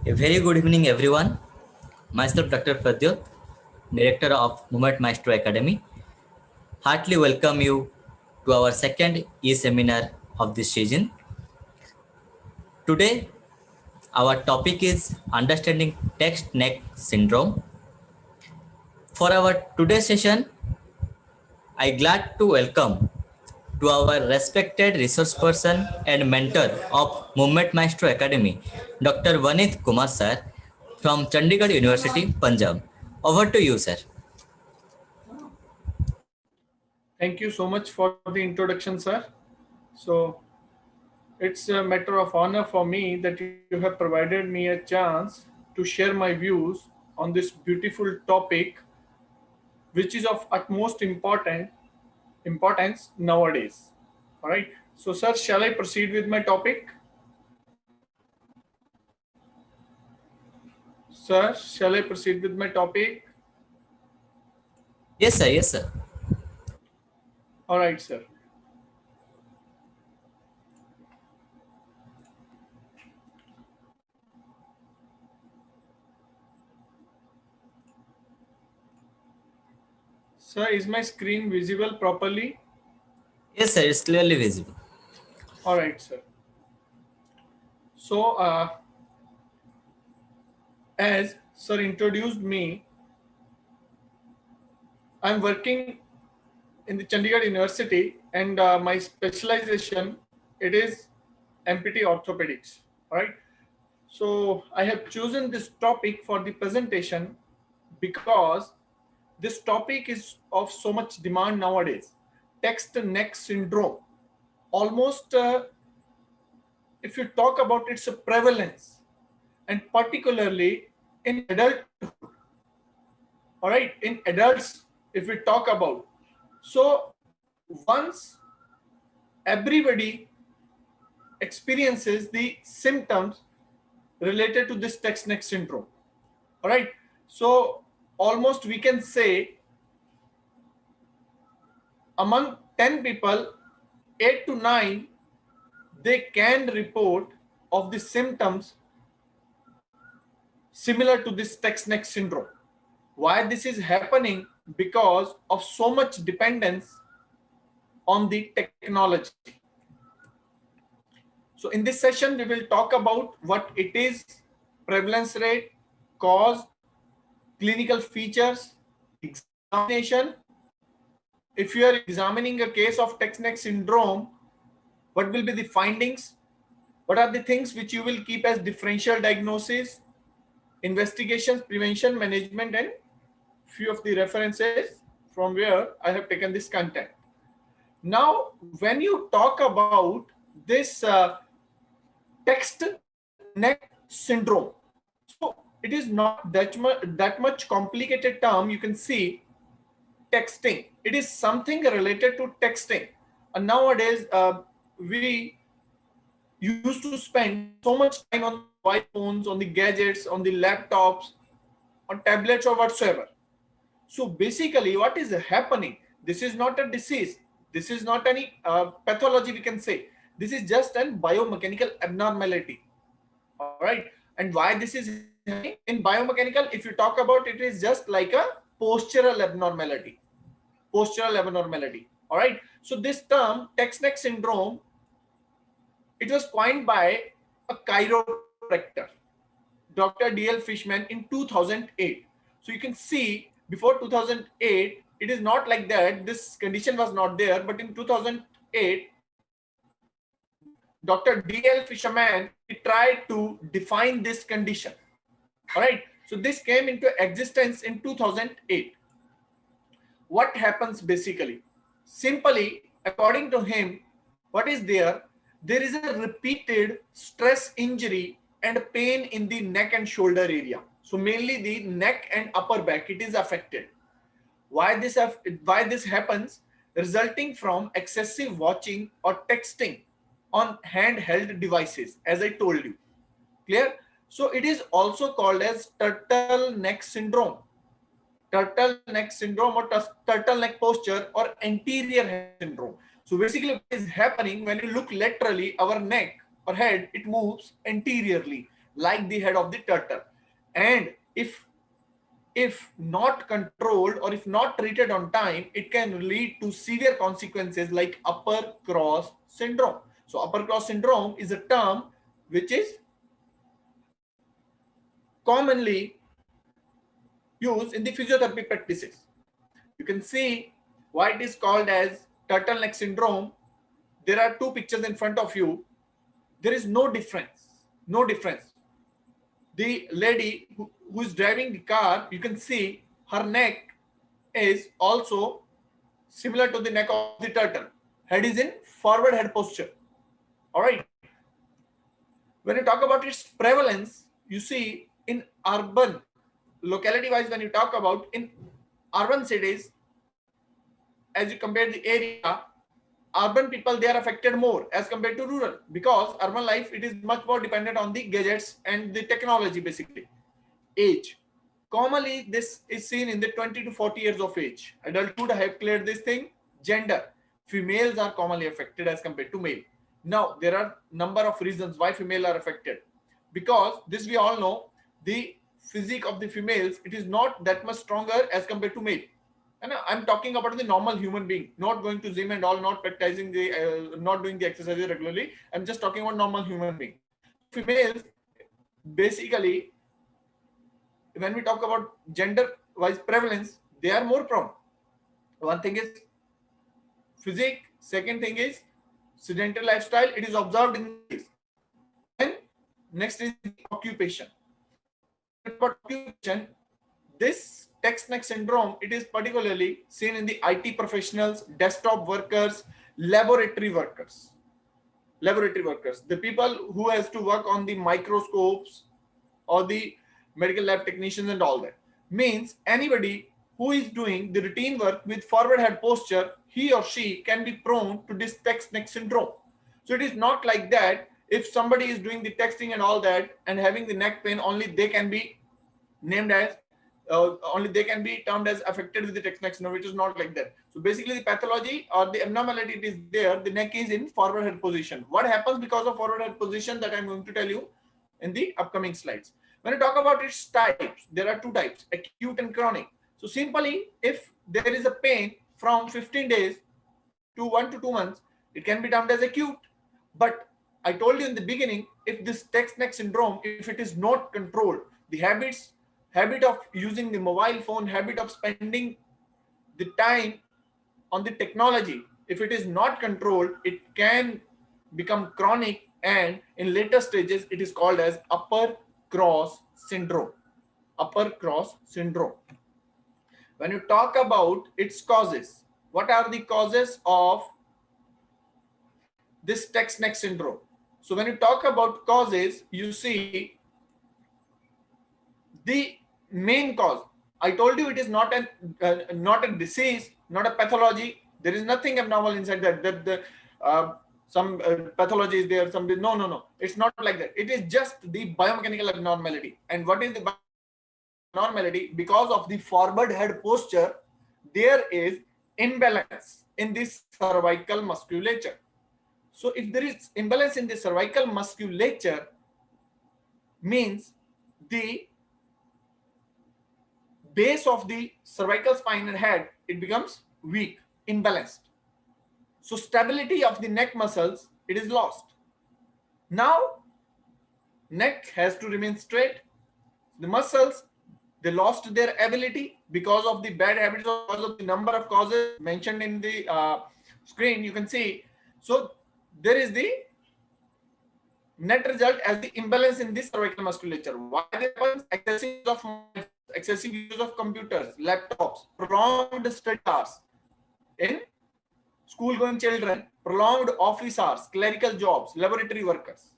A very good evening, everyone. Myself, Dr. Pradyot, Director of Movement Maestro Academy. Heartily welcome you to our second e-seminar of this season. Today, our topic is Understanding Text Neck Syndrome. For our today's session, I glad to welcome to our respected resource person and mentor of Movement Maestro Academy, Dr. Vanith Kumar sir from Chandigarh University, Punjab. Over to you, sir. Thank you so much for the introduction, sir. So it's a matter of honor for me that you have provided me a chance to share my views on this beautiful topic, which is of utmost importance nowadays. All right. So, sir, shall I proceed with my topic? Sir, shall I proceed with my topic? Yes, sir. Yes, sir. All right, sir. Sir, is my screen visible properly? Yes, sir. It's clearly visible. All right, sir. So, as sir introduced me, I'm working in the Chandigarh University, and my specialization it is MPT orthopedics. All right. So I have chosen this topic for the presentation because this topic is of so much demand nowadays. Text neck syndrome. Almost, if you talk about its prevalence, and particularly in adulthood. All right, in adults, if we talk about, so once everybody experiences the symptoms related to this text neck syndrome. All right. So almost we can say among 10 people, 8 to 9, they can report of the symptoms similar to this text neck syndrome. Why this is happening? Because of so much dependence on the technology. So in this session, we will talk about what it is, prevalence rate, cause, clinical features, examination. If you are examining a case of text neck syndrome, what will be the findings? What are the things which you will keep as differential diagnosis, investigations, prevention, management, and few of the references from where I have taken this content. Now, when you talk about this text neck syndrome, so it is not that much complicated term. You can see texting. It is something related to texting. And nowadays, we used to spend so much time on mobile phones, on the gadgets, on the laptops, on tablets or whatsoever. So basically, what is happening? This is not a disease. This is not any pathology, we can say. This is just a biomechanical abnormality. All right. And why this is happening? In biomechanical, if you talk about it, is just like a postural abnormality. Postural abnormality. All right. So this term, text neck syndrome, it was coined by a chiropractor, Dr. D.L. Fishman, in 2008. So you can see before 2008, it is not like that. This condition was not there. But in 2008, Dr. D.L. Fishman, he tried to define this condition. All right. So this came into existence in 2008. What happens basically? Simply, according to him, what is there? There is a repeated stress injury and pain in the neck and shoulder area. So mainly the neck and upper back, it is affected. Why this happens? Resulting from excessive watching or texting on handheld devices, as I told you. Clear? So it is also called as turtleneck syndrome. Turtleneck syndrome or turtleneck posture or anterior head syndrome. So basically what is happening when you look laterally, our neck or head, it moves anteriorly. like the head of the turtle. And if not controlled or if not treated on time, it can lead to severe consequences like upper cross syndrome. So upper cross syndrome is a term which is commonly used in the physiotherapy practices. You can see why it is called as turtleneck syndrome. There are two pictures in front of you. There is no difference. No difference. The lady who is driving the car, you can see her neck is also similar to the neck of the turtle. Head is in forward head posture. All right. When you talk about its prevalence, you see in urban, locality wise, when you talk about in urban cities, as you compare the area, urban people, they are affected more as compared to rural, because urban life, it is much more dependent on the gadgets and the technology. Basically, age, commonly this is seen in the 20 to 40 years of age. Adulthood, I have cleared this thing. Gender, females are commonly affected as compared to male. Now there are number of reasons why female are affected, because this we all know, the physique of the females, it is not that much stronger as compared to male. And I'm talking about the normal human being, not going to gym and all, not practicing the not doing the exercises regularly. I'm just talking about normal human being. So females, basically, when we talk about gender wise prevalence, they are more prone. One thing is physique, second thing is sedentary lifestyle, it is observed in males. Then next is the occupation. When we talk about occupation, this text neck syndrome, it is particularly seen in the IT professionals, desktop workers, laboratory workers. Laboratory workers, the people who has to work on the microscopes or the medical lab technicians and all that. Means anybody who is doing the routine work with forward head posture, he or she can be prone to this text neck syndrome. So it is not like that if somebody is doing the texting and all that and having the neck pain, only they can be named as only they can be termed as affected with the text neck syndrome. It is not like that. So basically the pathology or the abnormality, it is there, the neck is in forward head position. What happens because of forward head position, that I'm going to tell you in the upcoming slides. When I talk about its types, there are two types, acute and chronic. So simply, if there is a pain from 15 days to 1 to 2 months, it can be termed as acute. But I told you in the beginning, if this text neck syndrome, if it is not controlled, the habit of using the mobile phone, habit of spending the time on the technology, if it is not controlled, it can become chronic, and in later stages it is called as upper cross syndrome. Upper cross syndrome. When you talk about its causes, what are the causes of this text neck syndrome? So when you talk about causes, you see the main cause. I told you it is not not a disease, not a pathology. There is nothing abnormal inside that. Some pathology is there. Some no. It's not like that. It is just the biomechanical abnormality. And what is the abnormality? Because of the forward head posture, there is imbalance in this cervical musculature. So if there is imbalance in the cervical musculature, means the base of the cervical spine and head, it becomes weak, imbalanced. So stability of the neck muscles, it is lost. Now neck has to remain straight. The muscles, they lost their ability because of the bad habits, or because of the number of causes mentioned in the screen, you can see. So there is the net result as the imbalance in this cervical musculature. Why this happens? Excessive use of computers, laptops, prolonged study hours in school going children, prolonged office hours, clerical jobs, laboratory workers.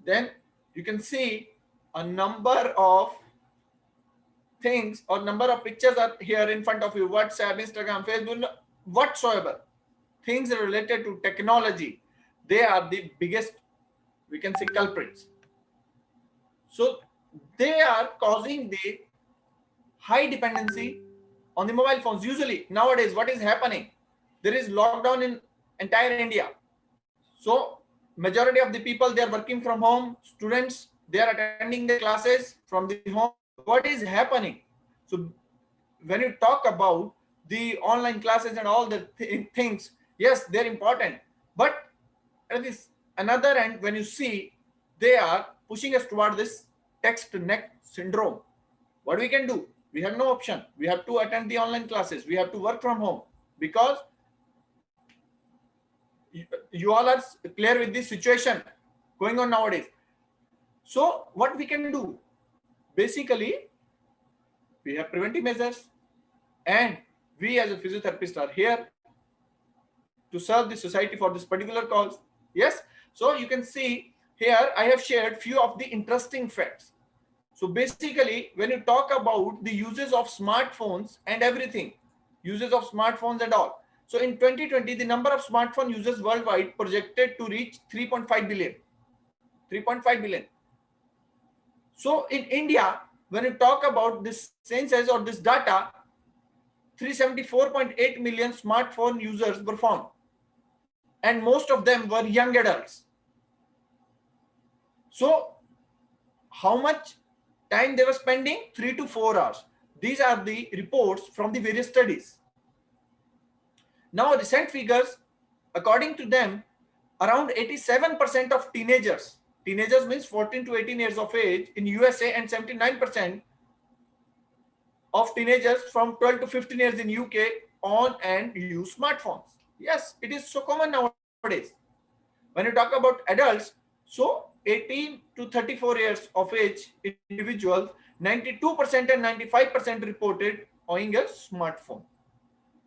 Then you can see a number of things or number of pictures are here in front of you. WhatsApp, Instagram, Facebook, whatsoever things related to technology, they are the biggest, we can say, culprits. So they are causing the high dependency on the mobile phones. Usually nowadays, what is happening? There is lockdown in entire India. So majority of the people, they are working from home. Students, they are attending the classes from the home. What is happening? So when you talk about the online classes and all the things, yes, they're important. But at this another end, when you see, they are pushing us toward this text neck syndrome. What we can do? We have no option. We have to attend the online classes. We have to work from home because you all are clear with this situation going on nowadays. So what we can do? Basically, we have preventive measures, and we as a physiotherapist are here to serve the society for this particular cause. Yes. So you can see here I have shared few of the interesting facts. So basically, when you talk about the uses of smartphones and everything, uses of smartphones and all. So in 2020, the number of smartphone users worldwide projected to reach 3.5 billion. 3.5 billion. So in India, when you talk about this census or this data, 374.8 million smartphone users were found. And most of them were young adults. So how much time they were spending? 3 to 4 hours. These are the reports from the various studies. Now recent figures, according to them, around 87% of teenagers means 14 to 18 years of age in USA, and 79% of teenagers from 12 to 15 years in UK on and use smartphones. Yes, it is so common nowadays. When you talk about adults, so 18 to 34 years of age individuals, 92% and 95% reported owning a smartphone.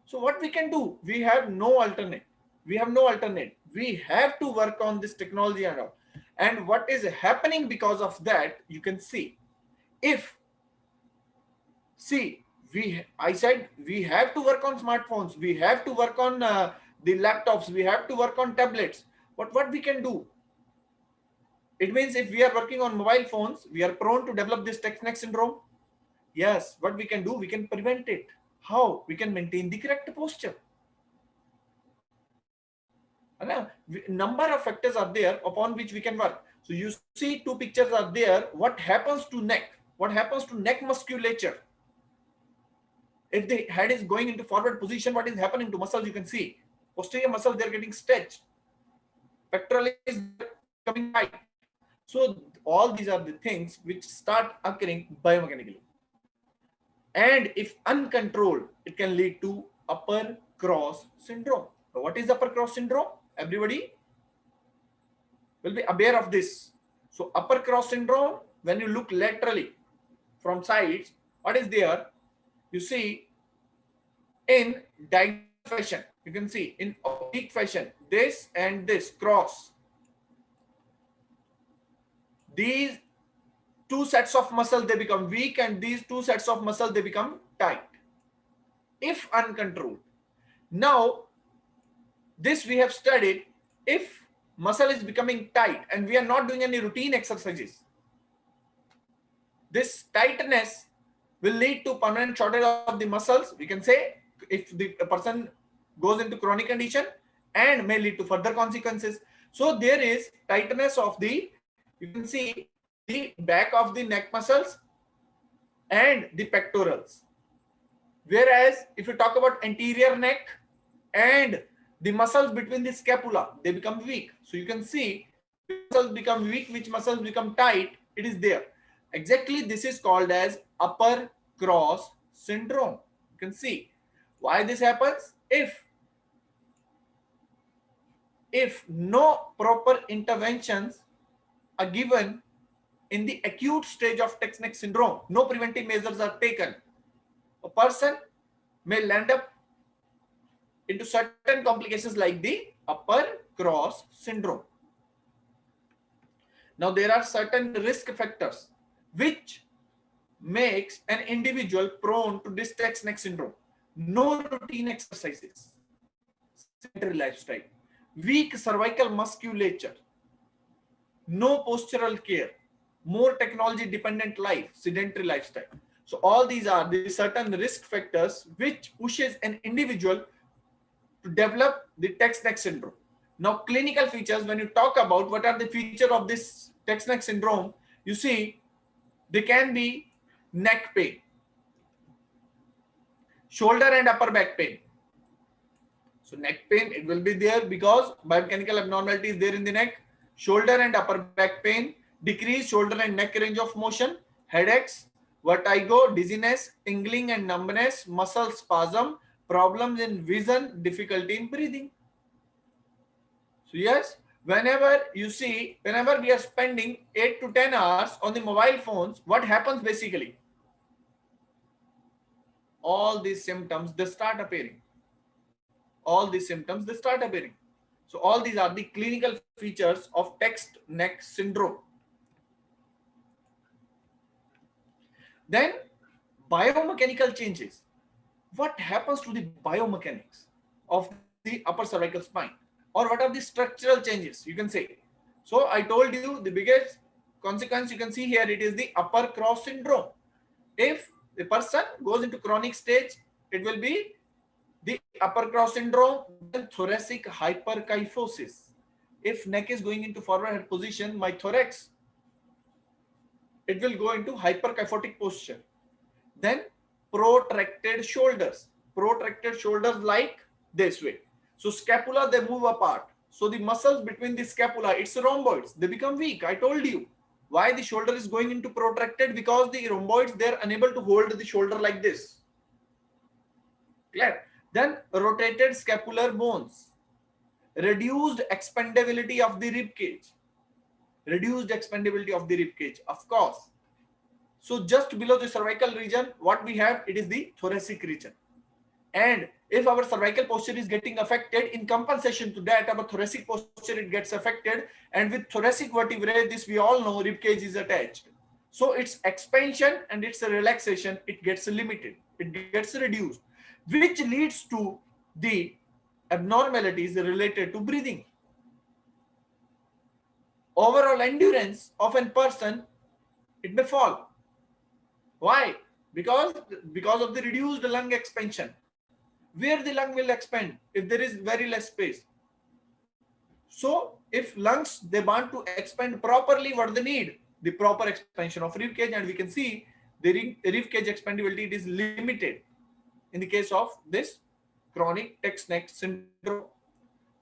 So what we can do? We have no alternate. We have no alternate. We have to work on this technology and all. And what is happening because of that, you can see. I said we have to work on smartphones. We have to work on the laptops. We have to work on tablets. But what we can do? It means if we are working on mobile phones, we are prone to develop this text neck syndrome. Yes, what we can do? We can prevent it. How? We can maintain the correct posture. Number of factors are there upon which we can work. So you see two pictures are there. What happens to neck? What happens to neck musculature? If the head is going into forward position, what is happening to muscles? You can see posterior muscle, they're getting stretched. Pectoral is coming tight. So all these are the things which start occurring biomechanically. And if uncontrolled, it can lead to upper cross syndrome. So what is upper cross syndrome? Everybody will be aware of this. So upper cross syndrome, when you look laterally from sides, what is there? You see in diagonal fashion, you can see in oblique fashion, this and this cross. These two sets of muscle, they become weak, and these two sets of muscle, they become tight if uncontrolled. Now, this we have studied. If muscle is becoming tight and we are not doing any routine exercises, this tightness will lead to permanent shortage of the muscles. We can say if the person goes into chronic condition, and may lead to further consequences. So there is tightness of the, you can see the back of the neck muscles and the pectorals. Whereas if you talk about anterior neck and the muscles between the scapula, they become weak. So you can see which muscles become weak, which muscles become tight, it is there. Exactly, this is called as upper cross syndrome. You can see why this happens. If no proper interventions are given in the acute stage of text neck syndrome, no preventive measures are taken, a person may land up into certain complications like the upper cross syndrome. Now there are certain risk factors which makes an individual prone to this text neck syndrome. No routine exercises, sedentary lifestyle, weak cervical musculature, no postural care, more technology dependent life, sedentary lifestyle. So all these are the certain risk factors which pushes an individual to develop the text-neck syndrome. Now, clinical features, when you talk about what are the features of this text-neck syndrome, you see, they can be neck pain, shoulder and upper back pain. So neck pain, it will be there because biomechanical abnormality is there in the neck. Shoulder and upper back pain, decreased shoulder and neck range of motion, headaches, vertigo, dizziness, tingling and numbness, muscle spasm, problems in vision, difficulty in breathing. So yes, whenever we are spending 8 to 10 hours on the mobile phones, what happens basically? All these symptoms, they start appearing. So all these are the clinical features of text neck syndrome. Then biomechanical changes. What happens to the biomechanics of the upper cervical spine? Or what are the structural changes, you can say? So I told you the biggest consequence you can see here, it is the upper cross syndrome. If the person goes into chronic stage, it will be the upper cross syndrome, then thoracic hyperkyphosis. If neck is going into forward head position, my thorax, it will go into hyperkyphotic posture. Then protracted shoulders like this way. So scapula, they move apart. So the muscles between the scapula, it's rhomboids, they become weak. I told you why the shoulder is going into protracted, because the rhomboids, they're unable to hold the shoulder like this. Clear? Then rotated scapular bones, reduced expandability of the rib cage, of course. So just below the cervical region, what we have, it is the thoracic region. And if our cervical posture is getting affected, in compensation to that, our thoracic posture, it gets affected. And with thoracic vertebrae, this we all know, rib cage is attached. So its expansion and its relaxation, it gets limited, it gets reduced, which leads to the abnormalities related to breathing. Overall endurance of a person, it may fall. Why? Because of the reduced lung expansion. Where the lung will expand if there is very less space? So if lungs, they want to expand properly, what they need? The proper expansion of rib cage, and we can see the rib cage expandability, it is limited in the case of this chronic text neck syndrome.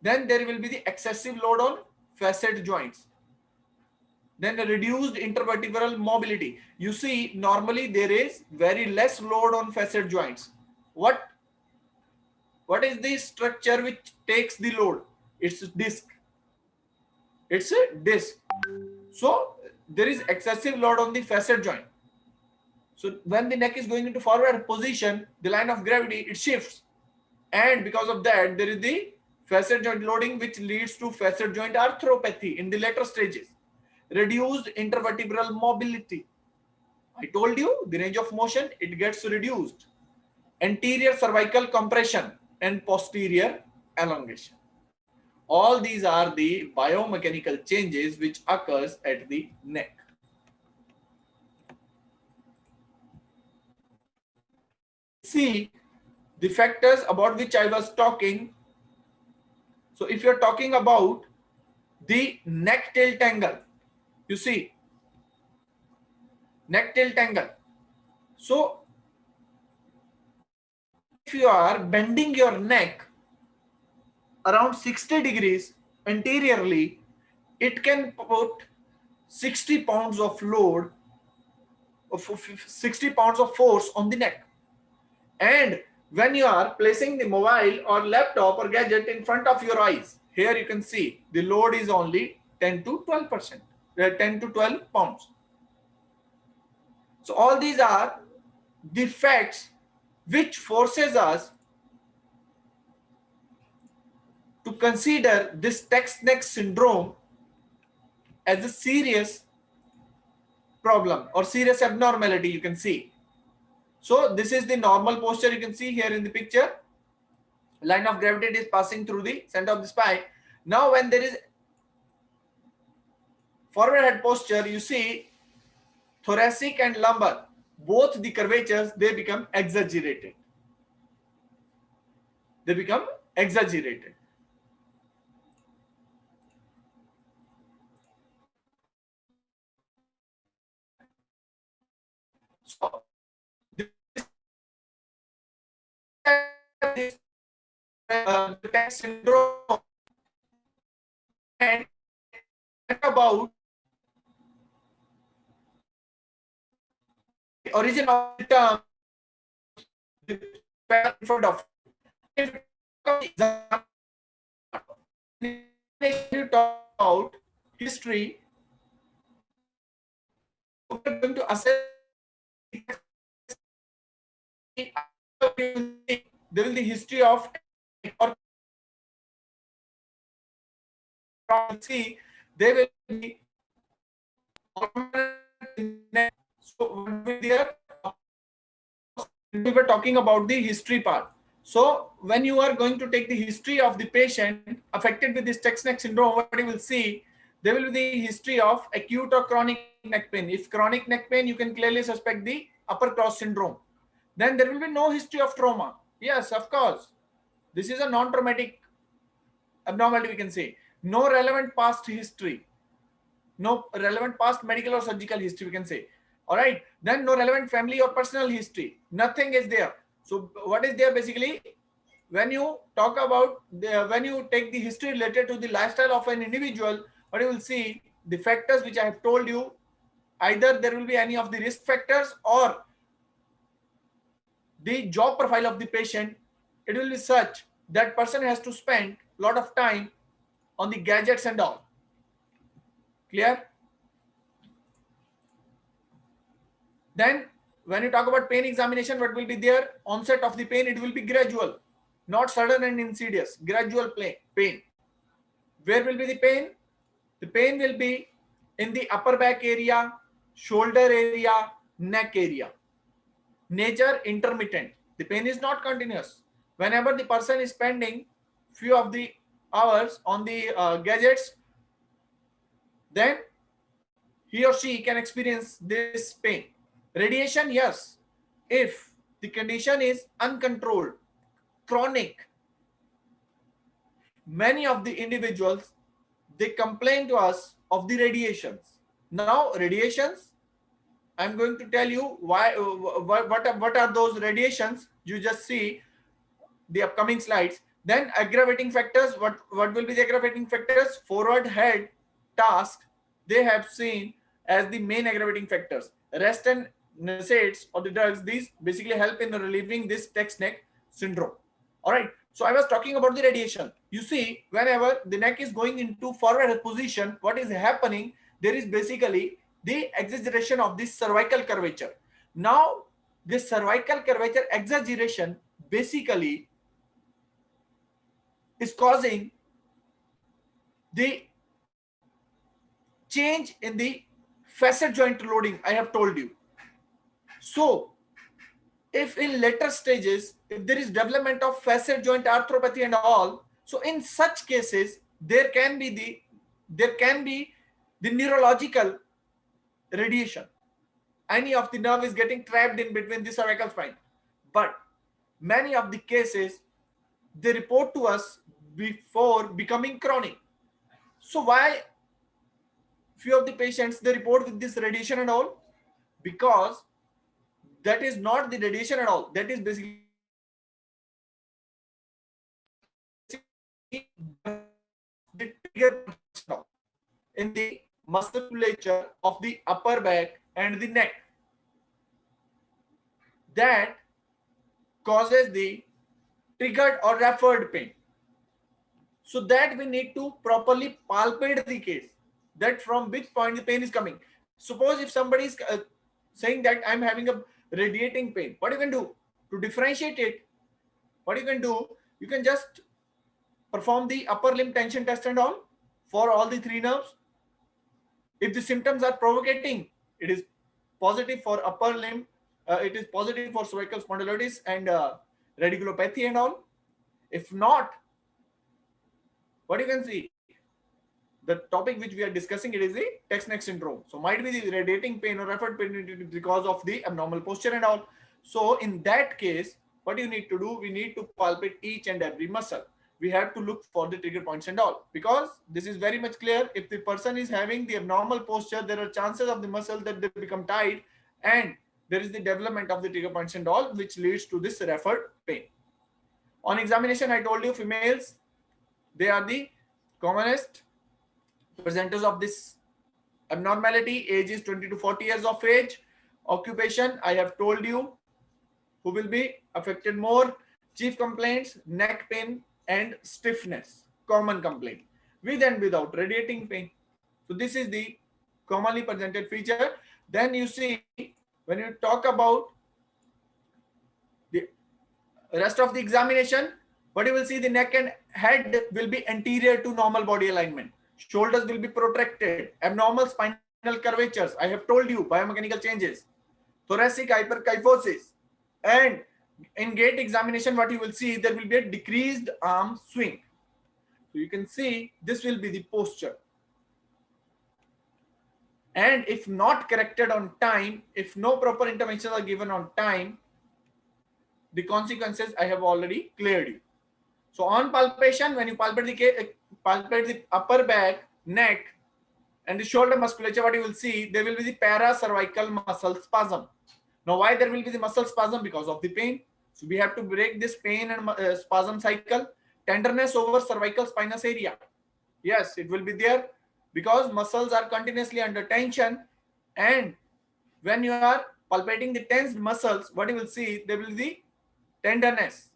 Then there will be the excessive load on facet joints. Then the reduced intervertebral mobility. You see, normally there is very less load on facet joints. What is the structure which takes the load? It's a disc. So there is excessive load on the facet joint. So when the neck is going into forward position, the line of gravity, it shifts. And because of that, there is the facet joint loading, which leads to facet joint arthropathy in the later stages. Reduced intervertebral mobility. I told you the range of motion, it gets reduced. Anterior cervical compression and posterior elongation. All these are the biomechanical changes which occurs at the neck. See the factors about which I was talking. So if you're talking about the neck tail tangle, you see neck tail tangle. So if you are bending your neck around 60 degrees anteriorly, it can put 60 pounds of load, of 60 pounds of force on the neck. And when you are placing the mobile or laptop or gadget in front of your eyes, here you can see the load is only 10 to 12%, 10 to 12 pounds. So all these are the facts which forces us to consider this text neck syndrome as a serious problem or serious abnormality, you can see. So this is the normal posture, you can see here in the picture. Line of gravity is passing through the center of the spine. Now when there is forward head posture, you see thoracic and lumbar, both the curvatures, they become exaggerated. They become exaggerated. So this Rett syndrome and about the origin of the term in front of. If you talk about history, we're going to assess. There will be history of or see they will be so there we were talking about the history part. So when you are going to take the history of the patient affected with this text neck syndrome, what you will see, there will be the history of acute or chronic neck pain. If chronic neck pain, you can clearly suspect the upper cross syndrome. Then there will be no history of trauma. Yes, of course. This is a non-traumatic abnormality, we can say. No relevant past history. No relevant past medical or surgical history, we can say. All right. Then no relevant family or personal history. Nothing is there. So what is there basically? When you talk about when you take the history related to the lifestyle of an individual, what you will see, the factors which I have told you, either there will be any of the risk factors or the job profile of the patient, it will be such that person has to spend a lot of time on the gadgets and all. Clear? Then when you talk about pain examination, what will be there? Onset of the pain, it will be gradual, not sudden and insidious, gradual pain. Where will be the pain? The pain will be in the upper back area, shoulder area, neck area. Nature intermittent. The pain is not continuous. Whenever the person is spending few of the hours on the gadgets, then he or she can experience this pain. Radiation, yes. If the condition is uncontrolled, chronic, many of the individuals, they complain to us of the radiations. Now, radiations, I'm going to tell you why. What are those radiations? You just see the upcoming slides. Then aggravating factors. What will be the aggravating factors? Forward head task they have seen as the main aggravating factors. Rest and NSAIDs or the drugs, these basically help in relieving this text neck syndrome. All right. So I was talking about the radiation. You see, whenever the neck is going into forward position, what is happening? There is basically the exaggeration of this cervical curvature. Now, this cervical curvature exaggeration basically is causing the change in the facet joint loading, I have told you. So if in later stages, if there is development of facet joint arthropathy and all, so in such cases, there can be the neurological radiation. Any of the nerve is getting trapped in between the cervical spine. But many of the cases, they report to us before becoming chronic. So why few of the patients they report with this radiation and all? Because that is not the radiation at all. That is basically the trigger in the musculature of the upper back and the neck that causes the triggered or referred pain. So that we need to properly palpate the case, that from which point the pain is coming. Suppose if somebody is saying that I'm having a radiating pain, what you can do to differentiate it? What you can do, you can just perform the upper limb tension test and all for all the three nerves. If the symptoms are provocating, it is positive for upper limb, it is positive for cervical spondylitis and radiculopathy and all. If not, what you can see, the topic which we are discussing, it is the text neck syndrome. So might be the radiating pain or effort pain because of the abnormal posture and all. So in that case, what you need to do, we need to palpate each and every muscle. We have to look for the trigger points and all, because this is very much clear. If the person is having the abnormal posture, there are chances of the muscle that they become tight, and there is the development of the trigger points and all, which leads to this referred pain. On examination, I told you females, they are the commonest presenters of this abnormality. Age is 20 to 40 years of age. Occupation, I have told you who will be affected more. Chief complaints, neck pain and stiffness, common complaint, with and without radiating pain. So this is the commonly presented feature. Then you see, when you talk about the rest of the examination, what you will see, the neck and head will be anterior to normal body alignment. Shoulders will be protracted. Abnormal spinal curvatures, I have told you, biomechanical changes. Thoracic hyperkyphosis. And in gait examination, what you will see, there will be a decreased arm swing. So you can see this will be the posture. And if not corrected on time, if no proper interventions are given on time, the consequences I have already cleared you. So on palpation, when you palpate the upper back, neck, and the shoulder musculature, what you will see, there will be the paracervical muscle spasm. Now, why there will be the muscle spasm? Because of the pain. So we have to break this pain and spasm cycle. Tenderness over cervical spinous area. Yes, it will be there because muscles are continuously under tension, and when you are palpating the tensed muscles, what you will see, there will be tenderness.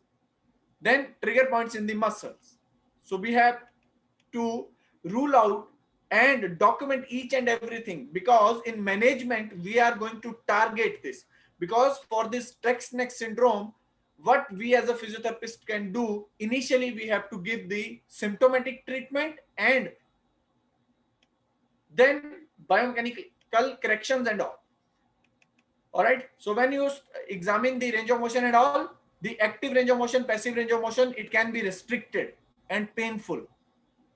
Then trigger points in the muscles. So we have to rule out and document each and everything, because in management we are going to target this. Because for this text neck syndrome, what we as a physiotherapist can do, initially we have to give the symptomatic treatment and then biomechanical corrections and all. All right. So when you examine the range of motion and all, the active range of motion, passive range of motion, it can be restricted and painful.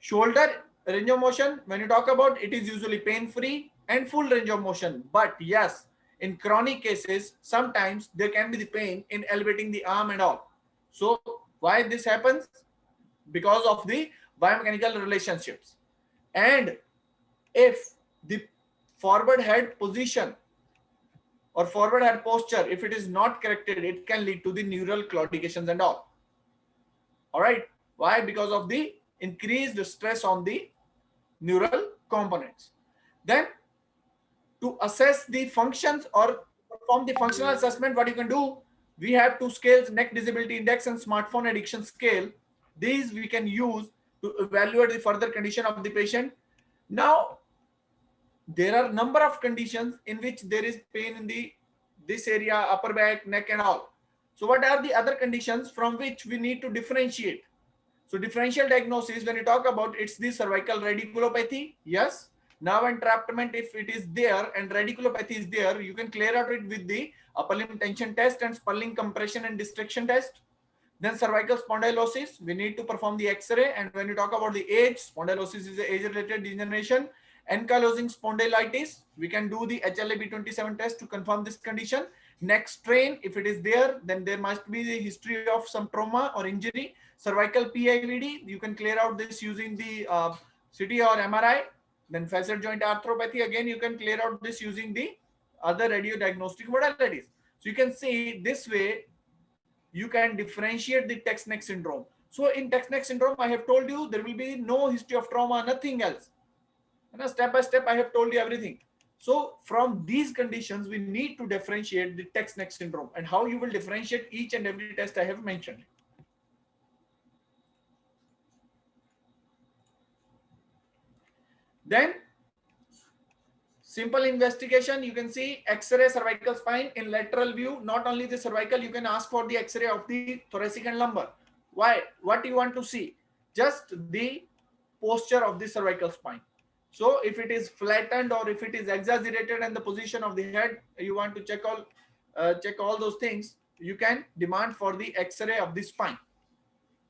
Shoulder range of motion, when you talk about, it is usually pain-free and full range of motion. But yes, in chronic cases, sometimes there can be the pain in elevating the arm and all. So why this happens? Because of the biomechanical relationships. And if the forward head position or forward head posture, if it is not corrected, it can lead to the neural claudications and all. All right. Why? Because of the increased stress on the neural components. Then to assess the functions or perform the functional assessment, what you can do, we have two scales, neck disability index and smartphone addiction scale. These we can use to evaluate the further condition of the patient. Now, there are number of conditions in which there is pain in this area, upper back, neck and all. So what are the other conditions from which we need to differentiate? So differential diagnosis, when you talk about, it's the cervical radiculopathy. Yes. Nerve entrapment, if it is there and radiculopathy is there, you can clear out it with the upper limb tension test and Sperling compression and distraction test. Then cervical spondylosis, we need to perform the X-ray. And when you talk about the age, spondylosis is an age-related degeneration. Ankylosing spondylitis, we can do the HLA-B27 test to confirm this condition. Neck strain, if it is there, then there must be the history of some trauma or injury. Cervical PIVD, you can clear out this using the CT or MRI. Then facet joint arthropathy, again you can clear out this using the other radio diagnostic modalities. So you can see this way you can differentiate the text neck syndrome. So in text neck syndrome, I have told you there will be no history of trauma, nothing else. And step by step, I have told you everything. So from these conditions, we need to differentiate the text neck syndrome, and how you will differentiate each and every test I have mentioned. Then simple investigation, you can see X-ray cervical spine in lateral view. Not only the cervical, you can ask for the X-ray of the thoracic and lumbar. Why? What do you want to see? Just the posture of the cervical spine. So if it is flattened or if it is exaggerated and the position of the head, you want to check all those things, you can demand for the X-ray of the spine.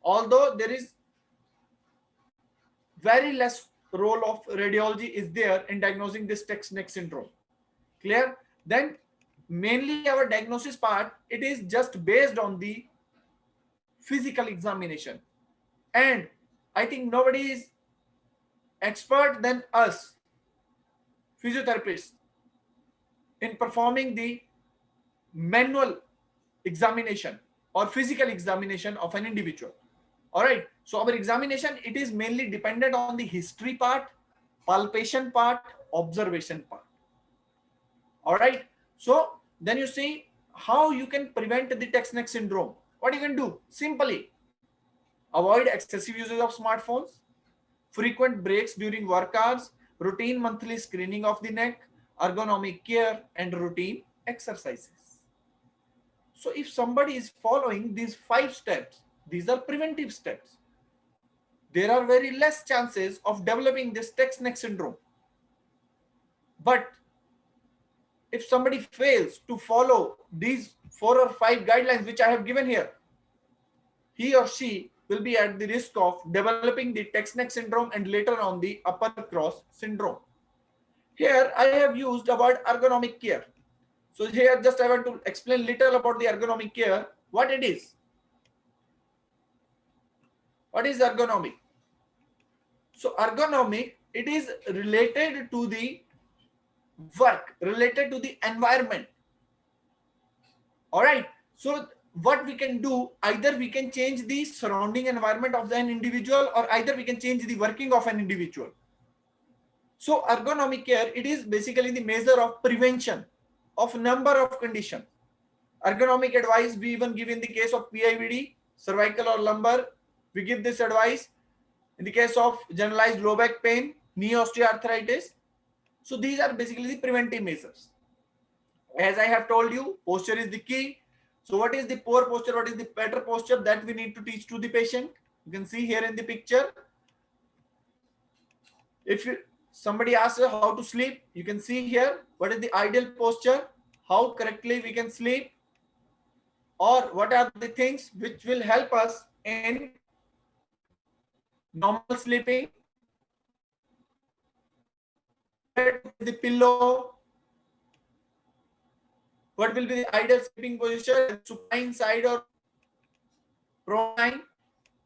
Although there is very less role of radiology is there in diagnosing this text neck syndrome. Clear? Then mainly our diagnosis part, it is just based on the physical examination, and I think nobody is expert than us physiotherapists in performing the manual examination or physical examination of an individual. All right, so our examination, it is mainly dependent on the history part, palpation part, observation part. All right, so then you see how you can prevent the text neck syndrome. What you can do? Simply avoid excessive usage of smartphones, frequent breaks during work hours, routine monthly screening of the neck, ergonomic care, and routine exercises. So if somebody is following these 5 steps, these are preventive steps, there are very less chances of developing this text neck syndrome. But if somebody fails to follow these 4 or 5 guidelines which I have given here, he or she will be at the risk of developing the text neck syndrome and later on the upper cross syndrome. Here I have used the word ergonomic care. So here just I want to explain little about the ergonomic care, what it is. What is ergonomic? So ergonomic, it is related to the work, related to the environment. All right. So what we can do, either we can change the surrounding environment of an individual, or either we can change the working of an individual. So ergonomic care, it is basically the measure of prevention of number of conditions. Ergonomic advice we even give in the case of PIVD, cervical or lumbar. We give this advice in the case of generalized low back pain, knee osteoarthritis. So these are basically the preventive measures. As I have told you, posture is the key. So what is the poor posture? What is the better posture? That we need to teach to the patient. You can see here in the picture. If somebody asks how to sleep, you can see here what is the ideal posture, how correctly we can sleep, or what are the things which will help us in normal sleeping. The pillow, what will be the ideal sleeping position, supine side or prone.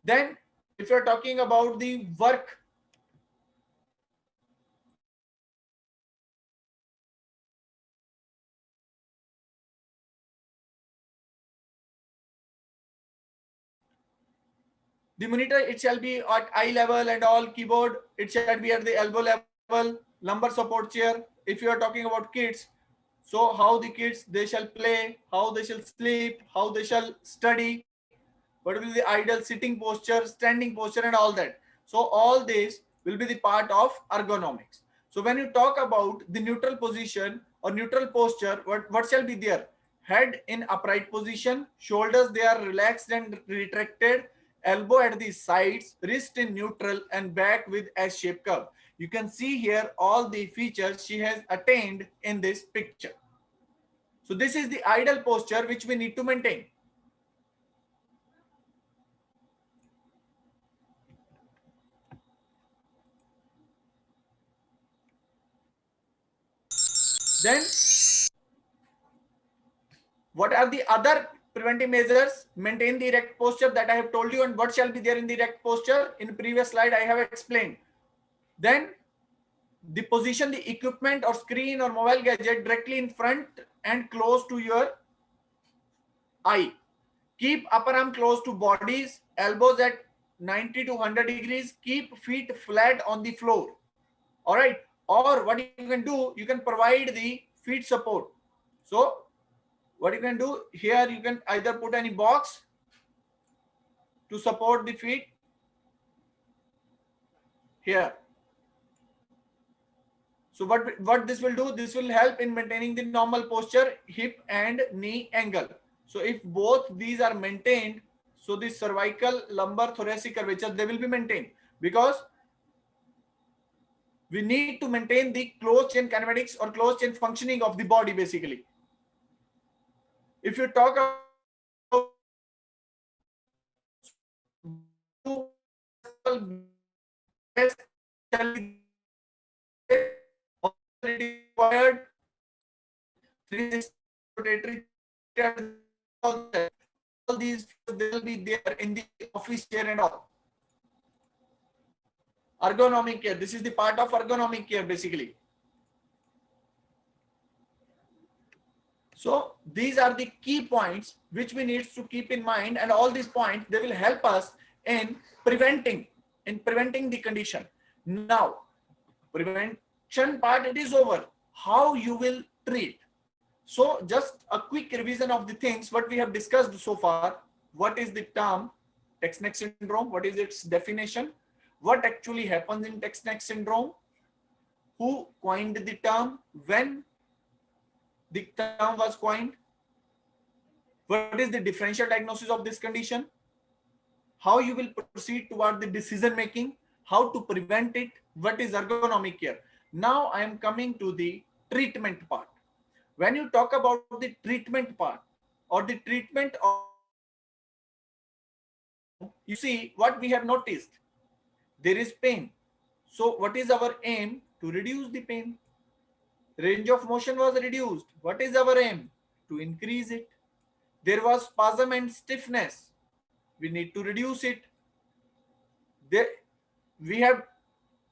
Then if you're talking about the work, the monitor, it shall be at eye level, and all keyboard, it shall be at the elbow level, lumbar support chair. If you are talking about kids, so how the kids, they shall play, how they shall sleep, how they shall study, what will be the ideal sitting posture, standing posture, and all that. So all this will be the part of ergonomics. So when you talk about the neutral position or neutral posture, what shall be there? Head in upright position, shoulders they are relaxed and retracted, elbow at the sides, wrist in neutral, and back with S-shaped curve. You can see here all the features she has attained in this picture. So this is the ideal posture which we need to maintain. Then what are the other preventive measures? Maintain the erect posture that I have told you, and what shall be there in the erect posture? In previous slide I have explained. Then the position the equipment or screen or mobile gadget directly in front and close to your eye. Keep upper arm close to bodies, elbows at 90 to 100 degrees. Keep feet flat on the floor. All right. Or what you can do, you can provide the feet support. So what you can do here, you can either put any box to support the feet here. So what this will do, this will help in maintaining the normal posture, hip and knee angle. So if both these are maintained, so the cervical, lumbar, thoracic curvature, they will be maintained, because we need to maintain the closed chain kinematics or closed chain functioning of the body basically. If you talk about it is required. 360 rotatory theater, all these they will be there in the office chair and all. Ergonomic care. This is the part of ergonomic care basically. So these are the key points which we need to keep in mind, and all these points they will help us in preventing the condition. Now, prevention part it is over. How you will treat? So just a quick revision of the things what we have discussed so far. What is the term text-neck syndrome? What is its definition? What actually happens in text-neck syndrome? Who coined the term? When the term was coined? What is the differential diagnosis of this condition? How you will proceed toward the decision making? How to prevent it? What is ergonomic care? Now I am coming to the treatment part. When you talk about the treatment part or the treatment of you see what we have noticed. There is pain. So what is our aim? To reduce the pain. Range of motion was reduced. What is our aim? To increase it. There was spasm and stiffness. We need to reduce it. There,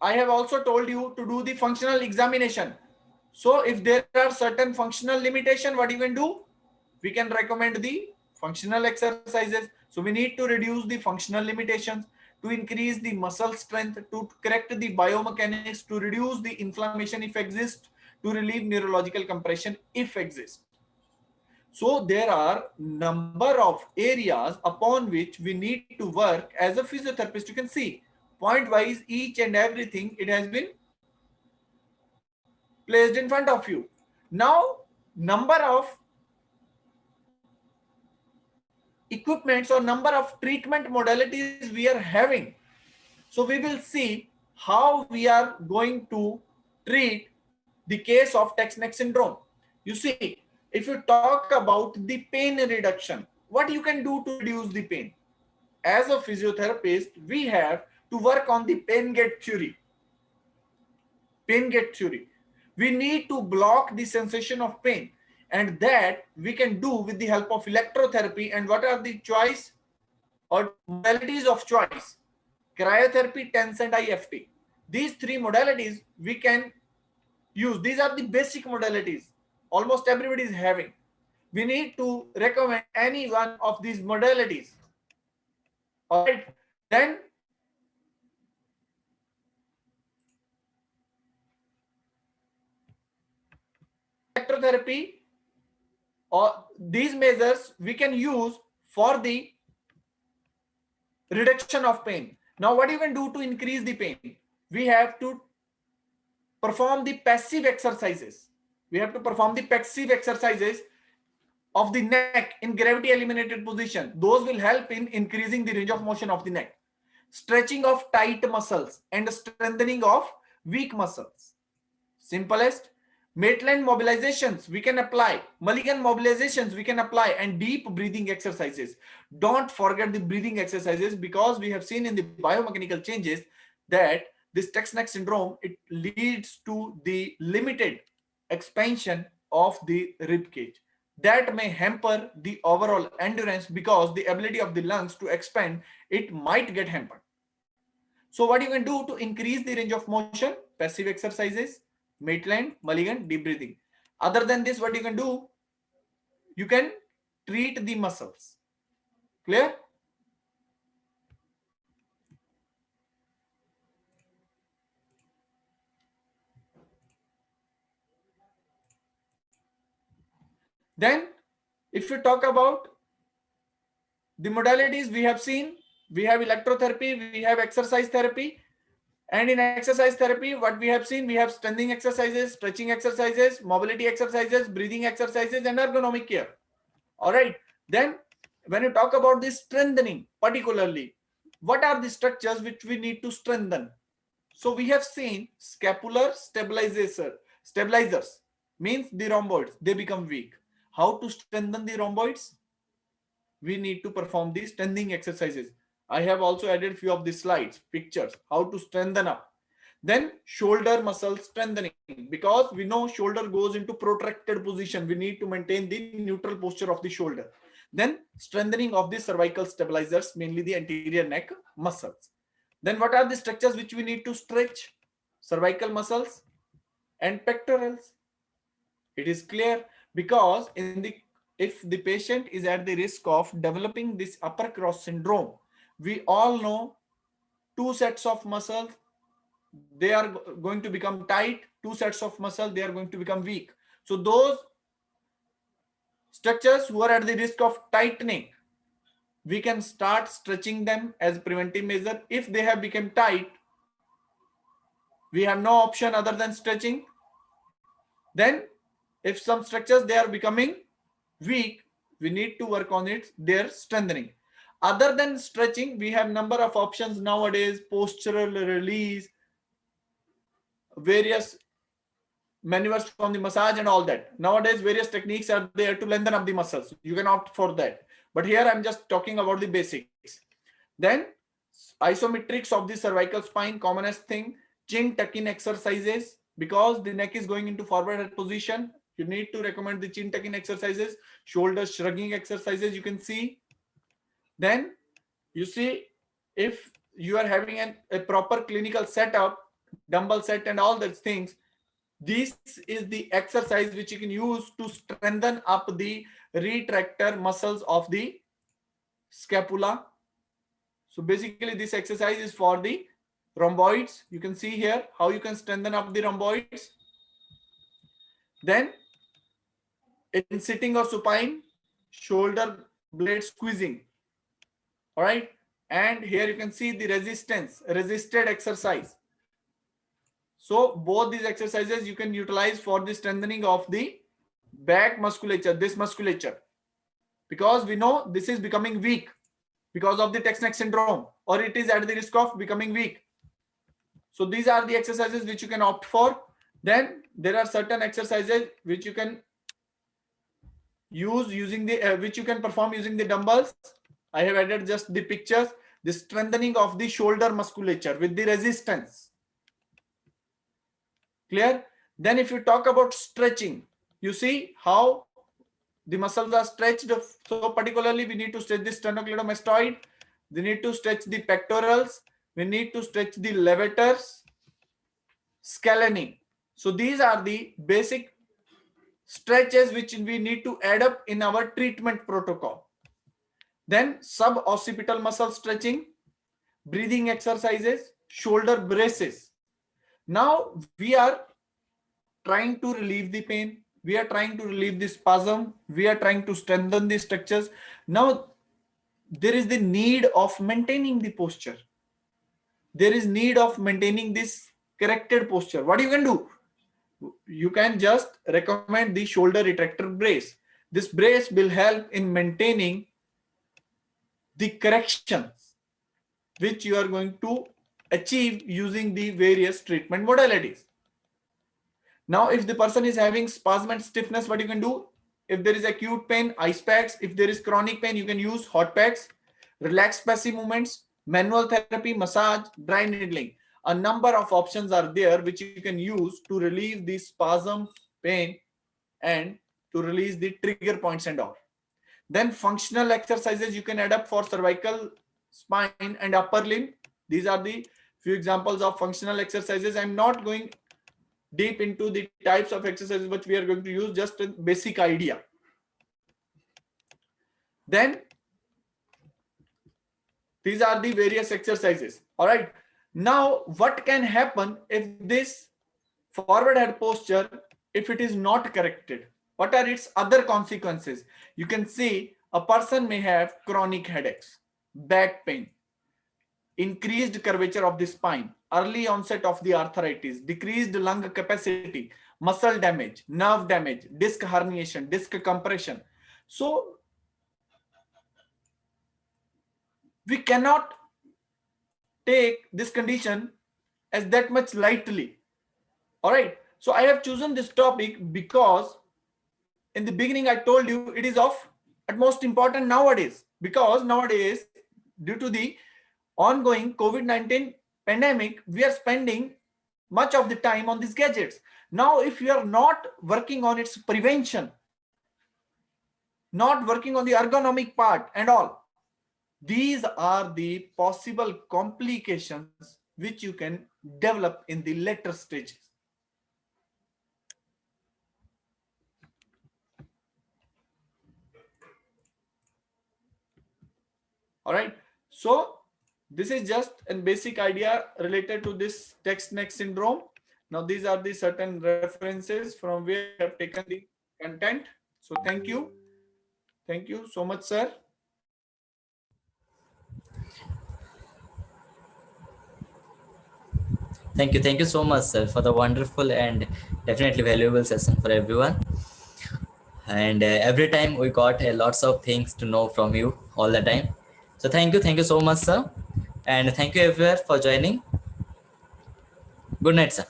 I have also told you to do the functional examination. So if there are certain functional limitation, what you can do? We can recommend the functional exercises. So we need to reduce the functional limitations, to increase the muscle strength, to correct the biomechanics, to reduce the inflammation if exists, to relieve neurological compression if exists. So there are number of areas upon which we need to work as a physiotherapist. You can see point wise each and everything it has been placed in front of you. Now number of equipments or number of treatment modalities we are having. So we will see how we are going to treat the case of text-neck syndrome. You see, if you talk about the pain reduction, what you can do to reduce the pain? As a physiotherapist, we have to work on the pain gate theory. Pain gate theory. We need to block the sensation of pain, and that we can do with the help of electrotherapy. And what are the choice or modalities of choice? Cryotherapy, TENS and IFT. These three modalities we can use. These are the basic modalities almost everybody is having. We need to recommend any one of these modalities. All right. Then electrotherapy, or these measures we can use for the reduction of pain. Now what you can do to increase the pain? We have to perform the passive exercises. We have to perform the passive exercises of the neck in gravity eliminated position. Those will help in increasing the range of motion of the neck. Stretching of tight muscles and strengthening of weak muscles. Simplest. Maitland mobilizations we can apply, Mulligan mobilizations we can apply, and deep breathing exercises. Don't forget the breathing exercises, because we have seen in the biomechanical changes that this text-neck syndrome, it leads to the limited expansion of the rib cage. That may hamper the overall endurance, because the ability of the lungs to expand, it might get hampered. So what you can do to increase the range of motion? Passive exercises, Maitland, Mulligan, deep breathing. Other than this, what you can do? You can treat the muscles. Clear? Then, if you talk about the modalities we have seen, we have electrotherapy, we have exercise therapy. And in exercise therapy, what we have seen, we have standing exercises, stretching exercises, mobility exercises, breathing exercises, and ergonomic care. All right. Then when you talk about this strengthening, particularly, what are the structures which we need to strengthen? So we have seen scapular stabilizers means the rhomboids, they become weak. How to strengthen the rhomboids? We need to perform these strengthening exercises. I have also added few of the slides, pictures, how to strengthen up. Then shoulder muscle strengthening, because we know shoulder goes into protracted position. We need to maintain the neutral posture of the shoulder. Then strengthening of the cervical stabilizers, mainly the anterior neck muscles. Then what are the structures which we need to stretch? Cervical muscles and pectorals. It is clear, because if the patient is at the risk of developing this upper cross syndrome, we all know two sets of muscles, they are going to become tight, two sets of muscle, they are going to become weak. So those structures who are at the risk of tightening, we can start stretching them as preventive measure. If they have become tight, we have no option other than stretching. Then if some structures they are becoming weak, we need to work on it, their strengthening. Other than stretching, we have number of options nowadays: postural release, various maneuvers from the massage and all that. Nowadays various techniques are there to lengthen up the muscles, you can opt for that, but here I'm just talking about the basics. Then isometrics of the cervical spine, commonest thing, chin tuck-in exercises, because the neck is going into forward head position, you need to recommend the chin tuck-in exercises, shoulder shrugging exercises, you can see. Then you see, if you are having a proper clinical setup, dumbbell set and all those things, this is the exercise which you can use to strengthen up the retractor muscles of the scapula. So basically this exercise is for the rhomboids. You can see here how you can strengthen up the rhomboids. Then in sitting or supine, shoulder blade squeezing. All right. And here you can see the resisted exercise. So both these exercises you can utilize for the strengthening of the back musculature, this musculature, because we know this is becoming weak because of the text neck syndrome, or it is at the risk of becoming weak. So these are the exercises which you can opt for. Then there are certain exercises which you can use using the which you can perform using the dumbbells. I have added just the pictures. The strengthening of the shoulder musculature with the resistance. Clear? Then if you talk about stretching, you see how the muscles are stretched. So particularly we need to stretch the sternocleidomastoid, we need to stretch the pectorals, we need to stretch the levators, scalene. So these are the basic stretches which we need to add up in our treatment protocol. Then sub-occipital muscle stretching, breathing exercises, shoulder braces. Now we are trying to relieve the pain, we are trying to relieve the spasm, we are trying to strengthen the structures. Now there is the need of maintaining the posture, there is need of maintaining this corrected posture. What you can do, you can just recommend the shoulder retractor brace. This brace will help in maintaining the corrections which you are going to achieve using the various treatment modalities. Now, if the person is having spasm and stiffness, what you can do? If there is acute pain, ice packs. If there is chronic pain, you can use hot packs, relaxed passive movements, manual therapy, massage, dry needling. A number of options are there which you can use to relieve the spasm, pain, and to release the trigger points and all. Then functional exercises you can add up for cervical spine and upper limb. These are the few examples of functional exercises. I'm not going deep into the types of exercises which we are going to use, just a basic idea. Then these are the various exercises. All right. Now what can happen if this forward head posture, if it is not corrected? What are its other consequences? You can see a person may have chronic headaches, back pain, increased curvature of the spine, early onset of the arthritis, decreased lung capacity, muscle damage, nerve damage, disc herniation, disc compression. So we cannot take this condition as that much lightly. All right. So I have chosen this topic because in the beginning I told you it is of utmost important nowadays, because nowadays due to the ongoing COVID-19 pandemic, we are spending much of the time on these gadgets. Now, if you are not working on its prevention, not working on the ergonomic part and all, these are the possible complications which you can develop in the later stages. All right. So this is just a basic idea related to this text neck syndrome. Now, these are the certain references from where I have taken the content. So thank you. Thank you so much, sir. Thank you so much, sir, for the wonderful and definitely valuable session for everyone. And every time we got lots of things to know from you all the time. So thank you so much, sir, and thank you everyone for joining. Good night, sir.